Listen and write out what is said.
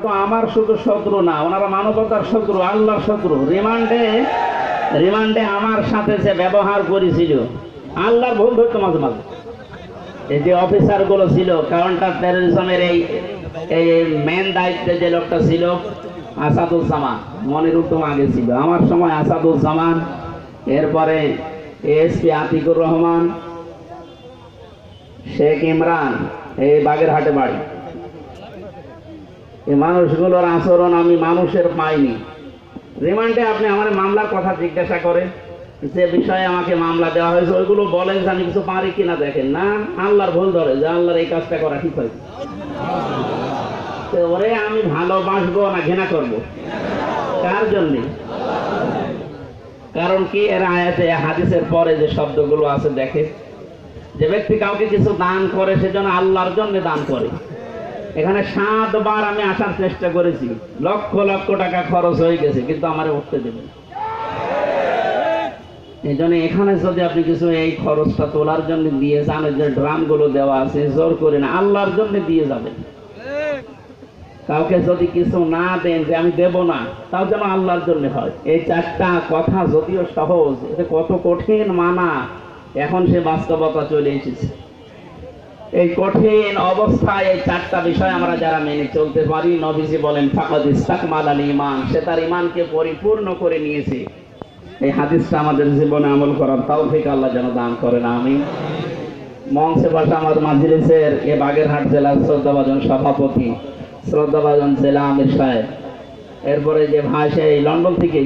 তো আমার শুধু শত্রু না, ওনারা মানবতার শত্রু, আল্লাহর শত্রু। রিমান্ডে আমার সাথে যে ব্যবহার করেছিল, আল্লাহর ভুল ধরতো মাঝে মাঝে। এই যে অফিসার গুলো ছিল কাউন্টার টেররিজমের এই মেন দায়িত্বে যে লোকটা ছিল আসাদুজ্জামান, মনির উত্তম আগে ছিল আমার সময়, আসাদুজ্জামান, এরপরে এসপি আতিকুর রহমান, শেখ ইমরান, এই বাগেরহাটে বাড়ি। এই মানুষগুলোর আচরণ আমি মানুষের পাইনি। রিমান্ডে আপনি আমার মামলার কথা জিজ্ঞাসা করেন, যে বিষয়ে আমাকে মামলা দেওয়া হয়েছে ওইগুলো বলেন যে আমি কিছু পারি কিনা, দেখেন না আল্লাহর ভুল ধরে যে আল্লাহর এই কাজটা করা ঠিক হয়েছে। ওরে আমি ভালোবাসবো না ঘৃণা করবো? কার জন্যে? কারণ কি, এর আয়াতে হাদিসের পরে যে শব্দগুলো আছে দেখে, যে ব্যক্তি কাউকে কিছু দান করে সেজন্য আল্লাহর জন্য দান করে। এখানে 7 বার আমি আসার চেষ্টা করেছি, লক্ষ লক্ষ টাকা খরচ হয়ে গেছে, কিন্তু আমার উঠতে দেবেন। এই জন্য এখানে যদি আপনি কিছু এই খরচটা তোলার জন্য দিয়ে যান, যে ড্রাম গুলো দেওয়া আছে, জোর করে না, আল্লাহর জন্য দিয়ে যাবেন। কাউকে যদি কিছু না দেন যে আমি দেব না, তাও যেন আল্লাহর জন্য হয়। এই 4টা কথা যদিও সহজ, এটা কত কঠিন মানা, এখন সে বাস্তবতা চলে এসেছে। এই কঠিন অবস্থায় এই 4টা বিষয় আমরা যারা মেনে চলতে পারি, নবীজি বলেন ফাকাদ ইসতাকমালাল ঈমান, সে তার ঈমানকে পরিপূর্ণ করে নিয়েছে। এই হাদিসটা আমাদের জীবনে আমল করার তৌফিক আল্লাহ যেন দান করেন, আমিন। মঞ্চে বসা আমার মাজলিসের এই বাগেরহাট জেলার শ্রদ্ধাভাজন সভাপতি, শ্রদ্ধাভাজন জেলা আমির সাহেব, এরপরে যে ভাই সেই লন্ডন থেকে